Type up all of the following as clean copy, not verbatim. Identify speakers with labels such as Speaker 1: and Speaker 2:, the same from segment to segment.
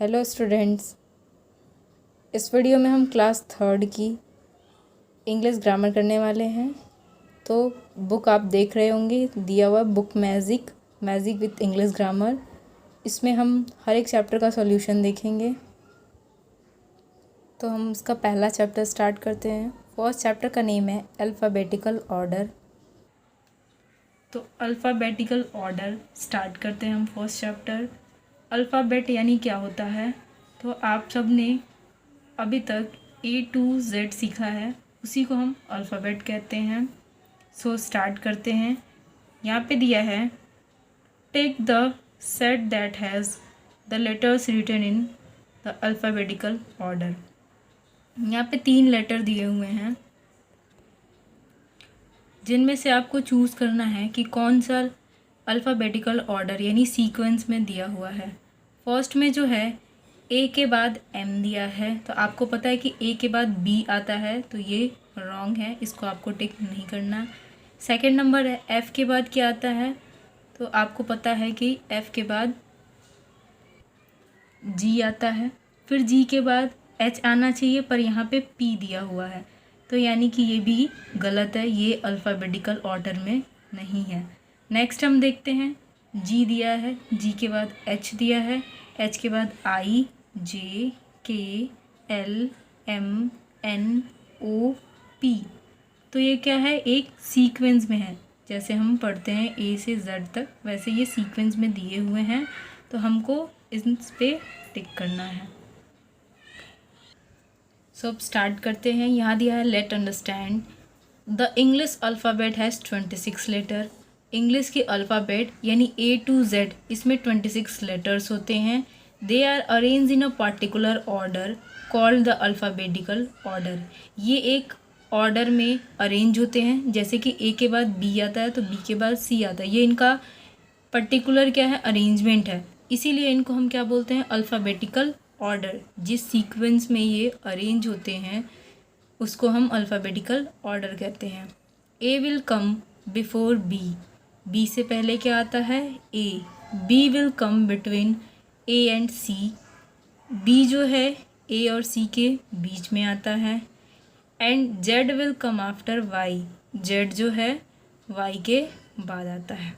Speaker 1: Hello students, इस video में हम क्लास थर्ड की इंग्लिश ग्रामर करने वाले हैं। तो बुक आप देख रहे होंगे, दिया हुआ book magic with English grammar. इसमें हम हर एक चैप्टर का सॉल्यूशन देखेंगे। तो हम उसका पहला चैप्टर स्टार्ट करते हैं। फर्स्ट चैप्टर का नेम है अल्फ़ाबेटिकल ऑर्डर। तो अल्फ़ाबेटिकल ऑर्डर स्टार्ट करते हैं हम फर्स्ट चैप्टर। अल्फ़ाबेट यानी क्या होता है, तो आप सब ने अभी तक A to Z सीखा है, उसी को हम अल्फ़ाबेट कहते हैं। सो स्टार्ट करते हैं। यहाँ पे दिया है take the set that has the letters written in the alphabetical order. यहाँ पे 3 लेटर दिए हुए हैं, जिनमें से आपको चूज़ करना है कि कौन सा अल्फ़ाबेटिकल ऑर्डर यानी सीक्वेंस में दिया हुआ है। फर्स्ट में जो है ए के बाद एम दिया है, तो आपको पता है कि ए के बाद बी आता है, तो ये रॉन्ग है, इसको आपको टिक नहीं करना। सेकंड नंबर है एफ़ के बाद क्या आता है, तो आपको पता है कि एफ़ के बाद जी आता है। फिर जी के बाद एच आना चाहिए, पर यहाँ पे पी दिया हुआ है, तो यानी कि ये भी गलत है, ये अल्फ़ाबेटिकल ऑर्डर में नहीं है। नेक्स्ट हम देखते हैं, जी दिया है, जी के बाद एच दिया है, एच के बाद आई, जे, के, एल, एम, एन, ओ, पी। तो ये क्या है, एक सीक्वेंस में है। जैसे हम पढ़ते हैं ए से जेड तक, वैसे ये सीक्वेंस में दिए हुए हैं, तो हमको इस पे टिक करना है। सो अब स्टार्ट करते हैं। यहाँ दिया है let understand the English alphabet has 26 letter. English की अल्फ़ाबेट यानी A to Z, इसमें 26 लेटर्स होते हैं। They are arrange in a particular order called the alphabetical order. ये एक ऑर्डर में अरेंज होते हैं, जैसे कि A के बाद B आता है तो B के बाद C आता है। ये इनका पर्टिकुलर क्या है, अरेंजमेंट है, इसीलिए इनको हम क्या बोलते हैं, अल्फ़ाबेटिकल ऑर्डर। जिस सीक्वेंस में ये अरेंज होते हैं उसको हम अल्फ़ाबेटिकल ऑर्डर कहते हैं। A will come before B, B से पहले क्या आता है, A. B will come between A and C, B जो है ए और सी के बीच में आता है। And Z will come after Y, Z जो है वाई के बाद आता है।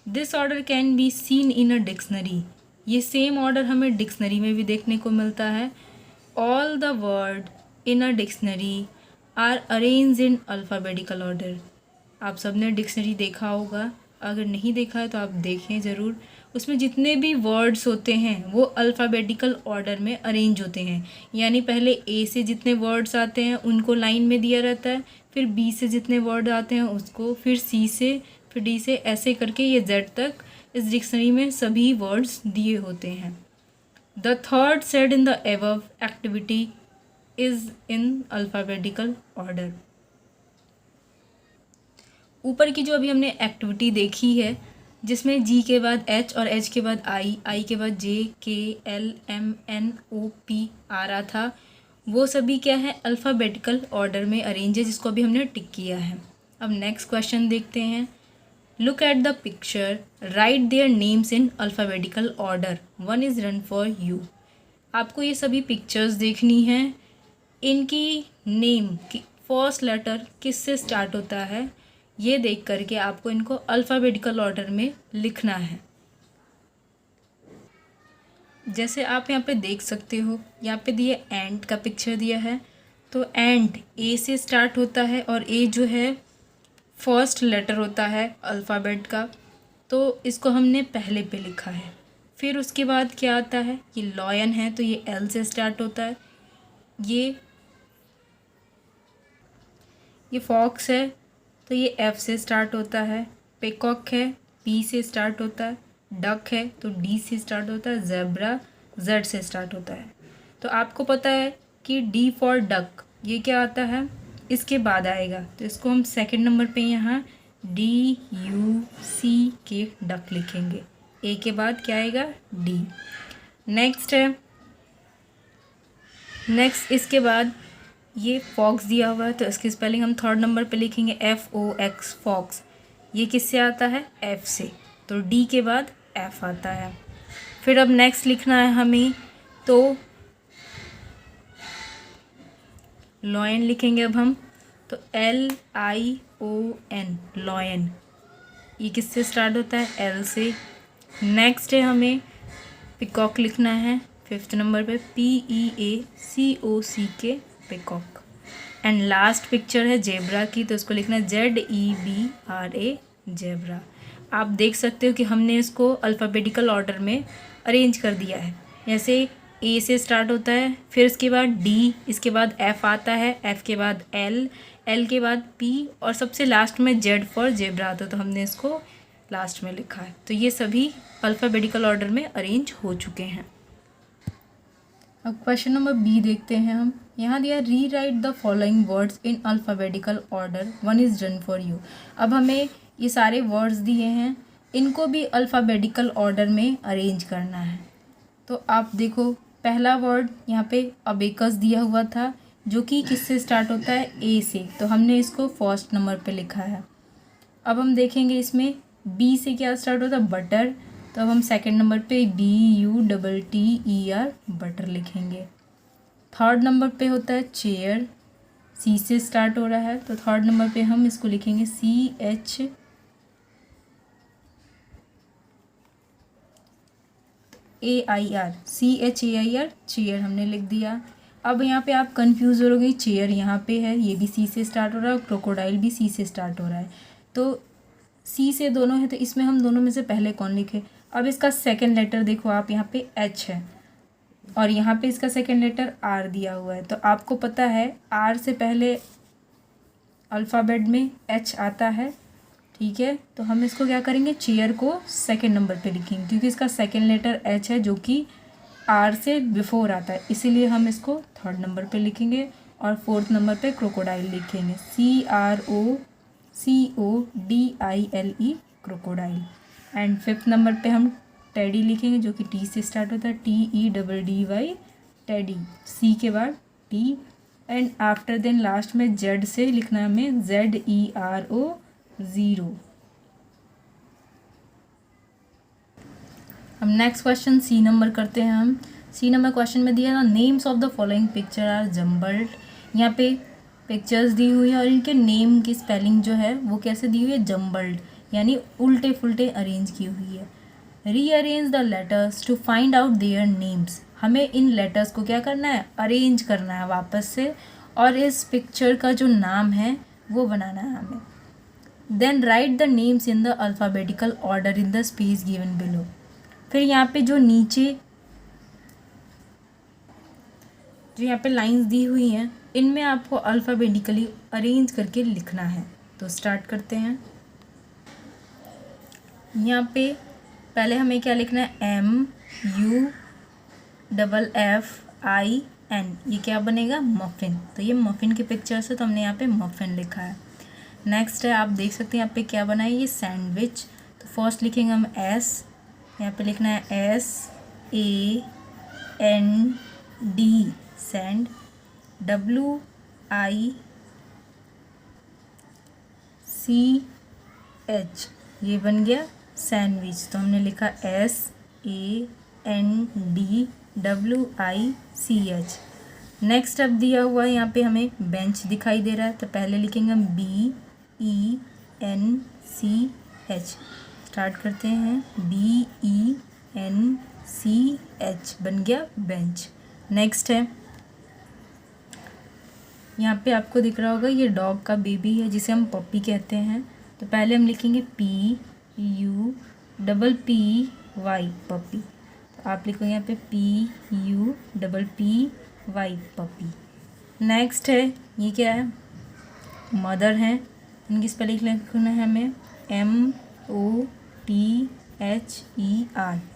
Speaker 1: This order can be seen in a dictionary, ये सेम ऑर्डर हमें डिक्शनरी में भी देखने को मिलता है। All the word in a dictionary are arrange in alphabetical order. आप सब ने डिक्शनरी देखा होगा, अगर नहीं देखा है तो आप देखें ज़रूर। उसमें जितने भी वर्ड्स होते हैं वो अल्फ़ाबेटिकल ऑर्डर में अरेंज होते हैं, यानी पहले ए से जितने वर्ड्स आते हैं उनको लाइन में दिया रहता है, फिर बी से जितने वर्ड आते हैं उसको, फिर सी से, फिर डी से, ऐसे करके ये जेड तक इस डिक्शनरी में सभी वर्ड्स दिए होते हैं। The third said in the above activity is in alphabetical order. ऊपर की जो अभी हमने एक्टिविटी देखी है, जिसमें जी के बाद एच और एच के बाद आई, आई के बाद जे, के, एल, एम, एन, ओ, पी आ रहा था, वो सभी क्या है, अल्फ़ाबेटिकल ऑर्डर में अरेंज है, जिसको अभी हमने टिक किया है। अब नेक्स्ट क्वेश्चन देखते हैं। Look at the picture, right their names in alphabetical order, 1 is run for you. आपको ये सभी पिक्चर्स देखनी है, इनकी नेम की फर्स्ट लेटर किस से स्टार्ट होता है, ये देख करके आपको इनको अल्फ़ाबेटिकल ऑर्डर में लिखना है। जैसे आप यहाँ पे देख सकते हो, यहाँ पे दिए एंट का पिक्चर दिया है, तो एंट ए से स्टार्ट होता है और ए जो है फर्स्ट लेटर होता है अल्फ़ाबेट का, तो इसको हमने पहले पे लिखा है। फिर उसके बाद क्या आता है, ये लॉयन है तो ये एल से स्टार्ट होता है। ये फॉक्स है तो ये एफ़ से स्टार्ट होता है। पिकॉक है, पी से स्टार्ट होता है। डक है तो डी से स्टार्ट होता है। ज़ेब्रा जेड से स्टार्ट होता है। तो आपको पता है कि डी फॉर डक ये क्या आता है, इसके बाद आएगा, तो इसको हम सेकंड नंबर पे यहाँ DUC के डक लिखेंगे। ए के बाद क्या आएगा, डी। नेक्स्ट है, नेक्स्ट इसके बाद ये फॉक्स दिया हुआ है, तो इसकी स्पेलिंग हम थर्ड नंबर पे लिखेंगे FOX, फॉक्स। ये किससे आता है, F से, तो D के बाद F आता है। फिर अब नेक्स्ट लिखना है हमें तो लॉयन लिखेंगे अब हम, तो LION लॉयन, ये किससे स्टार्ट होता है? L से। नेक्स्ट है हमें पिकॉक लिखना है 5th नंबर पे, PEACOCK peacock. And last picture है जेब्रा की, तो उसको लिखना है ZEBRA जेब्रा। आप देख सकते हो कि हमने इसको अल्फ़ाबेटिकल ऑर्डर में अरेंज कर दिया है। जैसे A से स्टार्ट होता है, फिर इसके बाद D, इसके बाद F आता है, F के बाद L, L के बाद P और सबसे लास्ट में Z फॉर जेब्रा आता है, तो हमने इसको लास्ट में लिखा है। तो ये सभी अल्फ़ाबेटिकल ऑर्डर में अरेंज हो चुके हैं। अब क्वेश्चन नंबर B देखते हैं हम। यहाँ दिया री right the following words in alphabetical order, 1 is done for you. अब हमें ये सारे वर्ड्स दिए हैं, इनको भी अल्फ़ाबेटिकल ऑर्डर में अरेंज करना है। तो आप देखो, पहला वर्ड यहाँ पे अबेकस दिया हुआ था, जो कि किससे स्टार्ट होता है? A से, तो हमने इसको फर्स्ट नंबर पे लिखा है। अब हम देखेंगे इसमें B से क्या स्टार्ट होता है? बटर, तो अब हम सेकंड नंबर पे BUTTER बटर लिखेंगे। थर्ड नंबर पे होता है चेयर, C से स्टार्ट हो रहा है, तो थर्ड नंबर पे हम इसको लिखेंगे CHAIR, चेयर हमने लिख दिया। अब यहाँ पे आप कंफ्यूज हो रहोगे, चेयर यहाँ पे है, ये भी C से स्टार्ट हो रहा है, और क्रोकोडाइल भी C से स्टार्ट हो रहा है, तो C से दोनों है, तो इसमें हम दोनों में से पहले कौन लिखे? अब इसका सेकंड लेटर देखो आप, यहाँ पे H है और यहाँ पे इसका सेकंड लेटर R दिया हुआ है, तो आपको पता है R से पहले अल्फ़ाबेट में H आता है, ठीक है। तो हम इसको क्या करेंगे? चेयर को सेकंड नंबर पे लिखेंगे, क्योंकि इसका सेकंड लेटर H है, जो कि R से बिफोर आता है, इसीलिए हम इसको थर्ड नंबर पे लिखेंगे। और फोर्थ नंबर पे क्रोकोडाइल लिखेंगे, CROCODILE crocodile. And fifth number पे हम टेडी लिखेंगे, जो कि T से स्टार्ट होता है, TEDDY टेडी, C के बाद T। And after then last में Z से लिखना है हमें, ZERO ज़ीरो। हम नेक्स्ट क्वेश्चन C नंबर करते हैं। हम C नंबर क्वेश्चन में दिया था names of the following picture are jumbled. यहाँ पे पिक्चर्स दी हुई है और इनके नेम की स्पेलिंग जो है वो कैसे दी हुई है? जम्बल्ड, यानी उल्टे फुल्टे अरेंज की हुई है। Rearrange the letters to find out their names. हमें इन लेटर्स को क्या करना है? अरेंज करना है वापस से, और इस पिक्चर का जो नाम है वो बनाना है हमें। Then write the names in the alphabetical order in the space given below. फिर यहाँ पे जो यहाँ पे लाइंस दी हुई हैं, इनमें आपको अल्फ़ाबेटिकली अरेंज करके लिखना है। तो स्टार्ट करते हैं। यहाँ पे पहले हमें क्या लिखना है? MUFFIN, ये क्या बनेगा? मफ़िन। तो ये मफ़िन की पिक्चर से, तो हमने यहाँ पे मफ़िन लिखा है। नेक्स्ट है, आप देख सकते हैं यहाँ पे क्या बना है? ये सैंडविच। तो फर्स्ट लिखेंगे हम S, यहाँ पे लिखना है SAND, सैंड। WICH, ये बन गया सैंडविच। तो हमने लिखा SANDWICH। नेक्स्ट अब दिया हुआ है यहाँ पे हमें बेंच दिखाई दे रहा है, तो पहले लिखेंगे हम BENCH। स्टार्ट करते हैं, BENCH बन गया बेंच। नेक्स्ट है, यहाँ पे आपको दिख रहा होगा ये डॉग का बेबी है, जिसे हम पप्पी कहते हैं। तो पहले हम लिखेंगे PUPPY पप्पी। तो आप लिखोगे यहाँ पे PUPPY पप्पी। नेक्स्ट है, ये क्या है? मदर है, इनकी स्पेलिंग लिखना है हमें MOTHER,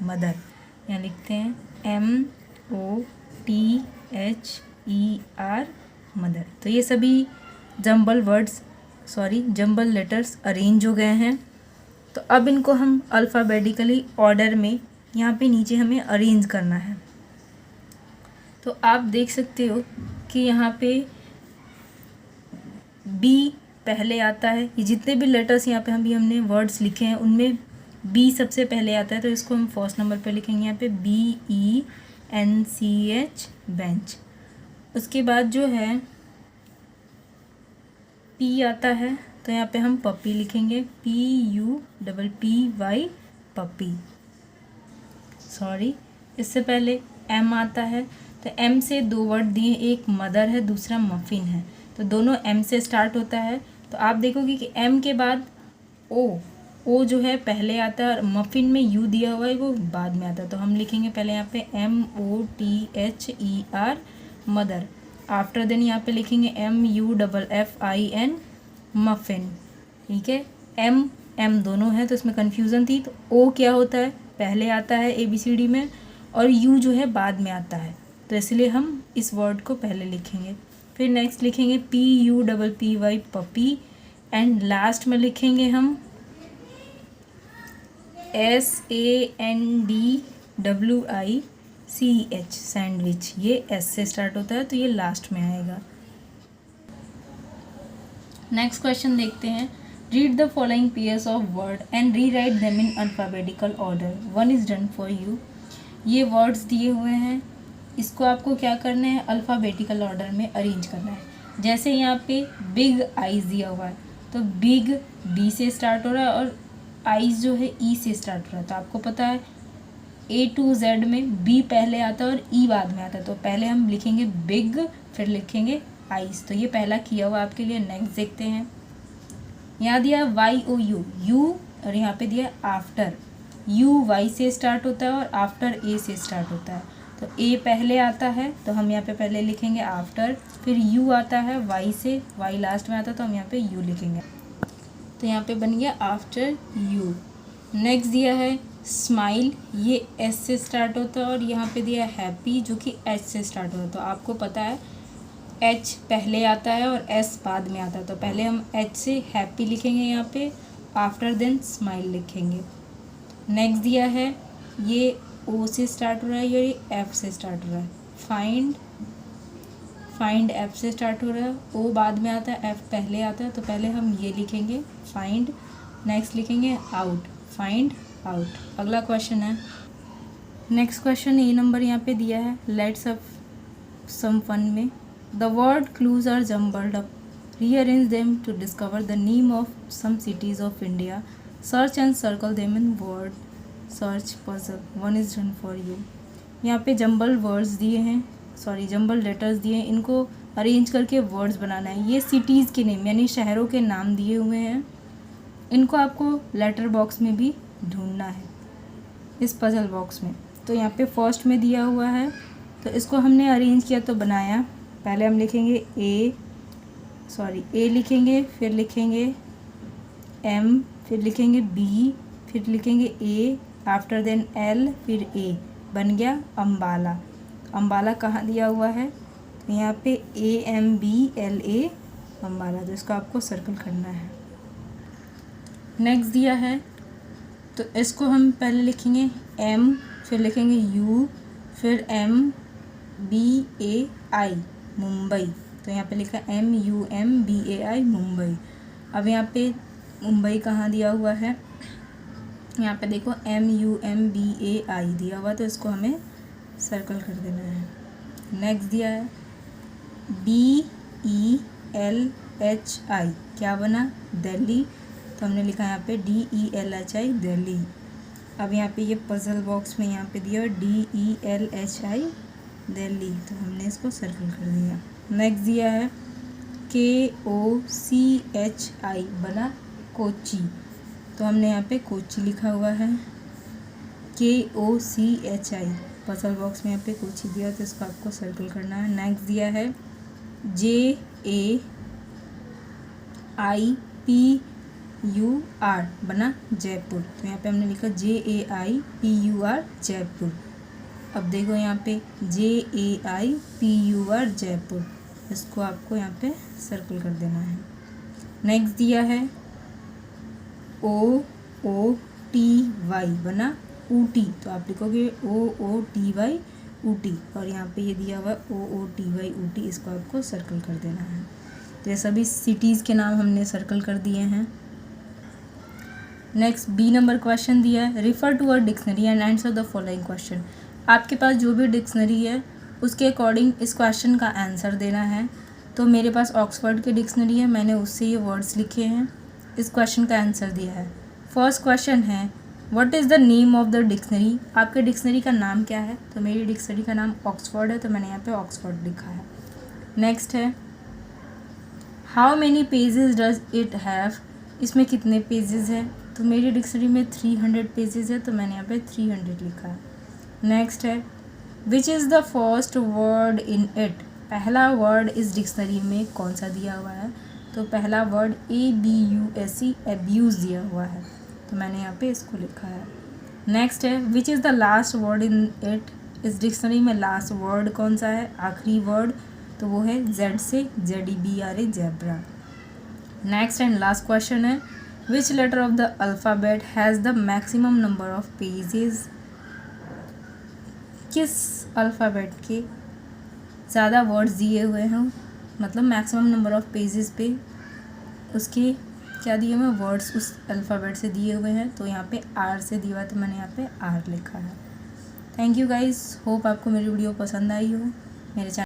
Speaker 1: मदर। यहाँ लिखते हैं MOTHER मदर। तो ये सभी जंबल लेटर्स अरेंज हो गए हैं। तो अब इनको हम अल्फ़ाबेटिकली ऑर्डर में यहाँ पे नीचे हमें अरेंज करना है। तो आप देख सकते हो कि यहाँ पे B पहले आता है। ये जितने भी लेटर्स यहाँ पे हमने वर्ड्स लिखे हैं उनमें B सबसे पहले आता है, तो इसको हम फर्स्ट नंबर पे लिखेंगे यहाँ पे NCH बेंच। उसके बाद जो है P आता है, तो यहाँ पे हम पपी लिखेंगे, PUPPY पपी। सॉरी, इससे पहले M आता है, तो M से दो वर्ड दिए, एक मदर है, दूसरा मफ़िन है, तो दोनों M से स्टार्ट होता है। तो आप देखोगे कि M के बाद O जो है पहले आता है, और मफ़िन में U दिया हुआ है वो बाद में आता है। तो हम लिखेंगे पहले यहाँ पे MOTHER मदर, आफ्टर देन यहाँ पे लिखेंगे MUFFIN मफ़िन। ठीक है, M दोनों है तो इसमें कन्फ्यूज़न थी। तो O क्या होता है, पहले आता है ABCD में, और U जो है बाद में आता है, तो इसलिए हम इस वर्ड को पहले लिखेंगे। फिर नेक्स्ट लिखेंगे PUPPY पपी, एंड लास्ट में लिखेंगे हम SANDWICH सैंडविच। ये S से स्टार्ट होता है तो ये लास्ट में आएगा। नेक्स्ट क्वेश्चन देखते हैं। Read the following pairs of word and re write them in alphabetical order, one is done for you. ये वर्ड्स दिए हुए हैं, इसको आपको क्या करना है, अल्फ़ाबेटिकल ऑर्डर में अरेंज करना है। जैसे यहाँ पे बिग आइज़ दिया हुआ है, तो बिग B से स्टार्ट हो रहा है, और आइज़ जो है E से स्टार्ट हो रहा है। तो आपको पता है A to Z में B पहले आता है और E बाद में आता है, तो पहले हम लिखेंगे बिग, फिर लिखेंगे आइज़। तो ये पहला किया हुआ आपके लिए। नेक्स्ट देखते हैं, यहाँ दिया YOU, यू, और यहाँ पे दिया आफ्टर। U Y से स्टार्ट होता है और आफ्टर A से स्टार्ट होता है, तो A पहले आता है तो हम यहाँ पे पहले लिखेंगे आफ्टर, फिर U आता है Y से, Y लास्ट में आता है तो हम यहाँ पे U लिखेंगे। तो यहाँ पे बन गया आफ्टर U। नेक्स्ट दिया है स्माइल, ये S से स्टार्ट होता है, और यहाँ पे दिया हैप्पी जो कि H से स्टार्ट होता है। तो आपको पता है H पहले आता है और S बाद में आता है, तो पहले हम H से हैप्पी लिखेंगे यहाँ पे, आफ्टर देन स्माइल लिखेंगे। नेक्स्ट दिया है ये O से स्टार्ट हो रहा है, ये F से स्टार्ट हो रहा है। फाइंड F से स्टार्ट हो रहा है, O बाद में आता है, F पहले आता है, तो पहले हम ये लिखेंगे फाइंड। नेक्स्ट लिखेंगे आउट, फाइंड आउट। अगला क्वेश्चन है, नेक्स्ट क्वेश्चन A नंबर यहाँ पे दिया है, लेट्स अप सम फन में। The word clues are jumbled up, rearrange them to discover the name of some cities of India, search and circle them in word search puzzle, one is done for you. यहाँ पे jumble words दिए हैं, sorry jumble letters दिए हैं, इनको arrange करके words बनाना है। ये सिटीज़ के नेम यानी शहरों के नाम दिए हुए हैं, इनको आपको लेटर बॉक्स में भी ढूंढना है, इस पजल बॉक्स में। तो यहाँ पे फर्स्ट में दिया हुआ है, तो इसको हमने अरेंज किया तो बनाया। पहले हम लिखेंगे A लिखेंगे, फिर लिखेंगे M, फिर लिखेंगे B, फिर लिखेंगे A, आफ्टर देन L, फिर A, बन गया अम्बाला। अम्बाला कहाँ दिया हुआ है, तो यहाँ पे AMBLA अम्बाला, तो इसको आपको सर्कल करना है। नेक्स्ट दिया है, तो इसको हम पहले लिखेंगे M, फिर लिखेंगे U, फिर MBAI मुंबई, तो यहाँ पे लिखा MUMBAI मुंबई। अब यहाँ पे मुंबई कहाँ दिया हुआ है, यहाँ पे देखो MUMBAI दिया हुआ, तो इसको हमें सर्कल कर देना है। नेक्स्ट दिया है DELHI, क्या बना, दिल्ली, तो हमने लिखा यहाँ पे DELHI दिल्ली। अब यहाँ पे ये पजल बॉक्स में यहाँ पे दिया DELHI दिल्ली, तो हमने इसको सर्कल कर दिया। नेक्स्ट दिया है KOCHI, बना कोची, तो हमने यहाँ पे कोची लिखा हुआ है, KOCHI, पजल बॉक्स में यहाँ पे कोची दिया, तो इसको आपको सर्कल करना है। नेक्स्ट दिया है JAIPUR, बना जयपुर, तो यहाँ पे हमने लिखा JAIPUR जयपुर। अब देखो यहाँ पे JAIPUR जयपुर, इसको आपको यहाँ पे सर्कल कर देना है। नेक्स्ट दिया है OOTY, बना ऊटी, तो आप लिखोगे OOTY ऊटी, और यहाँ पे ये दिया हुआ है OOTY ऊटी, इसको आपको सर्कल कर देना है। तो ये सभी सिटीज़ के नाम हमने सर्कल कर दिए हैं। नेक्स्ट B नंबर क्वेश्चन दिया है, refer to a dictionary and answer the following question. आपके पास जो भी डिक्शनरी है उसके अकॉर्डिंग इस क्वेश्चन का आंसर देना है। तो मेरे पास ऑक्सफोर्ड की डिक्शनरी है, मैंने उससे ये वर्ड्स लिखे हैं, इस क्वेश्चन का आंसर दिया है। फर्स्ट क्वेश्चन है what is the name of the dictionary, आपके डिक्शनरी का नाम क्या है? तो मेरी डिक्शनरी का नाम ऑक्सफोर्ड है, तो मैंने यहाँ पे ऑक्सफोर्ड लिखा है। नेक्स्ट है how many pages does it have, इसमें कितने पेजेस हैं? तो मेरी डिक्शनरी में 300 पेजेस है, तो मैंने यहाँ पे 300 लिखा है। नेक्स्ट है which is the first word in it, पहला वर्ड इस डिक्शनरी में कौन सा दिया हुआ है? तो पहला वर्ड ABUSE एब्यूज़ दिया हुआ है, तो मैंने यहाँ पे इसको लिखा है। नेक्स्ट है which is the last word in it, इस डिक्शनरी में लास्ट वर्ड कौन सा है, आखिरी वर्ड? तो वो है Z से ZEBRA zebra. Next and last question है which letter of the alphabet has the maximum number of pages, किस अल्फ़ाबेट के ज़्यादा वर्ड्स दिए हुए हैं, मतलब मैक्सिमम नंबर ऑफ पेजेस पे उसके क्या दिए हुए हैं वर्ड्स उस अल्फ़ाबेट से दिए हुए हैं? तो यहाँ पे R से दिया हुआ है, तो मैंने यहाँ पे R लिखा है। थैंक यू गाइस, होप आपको मेरी वीडियो पसंद आई हो। मेरे चैनल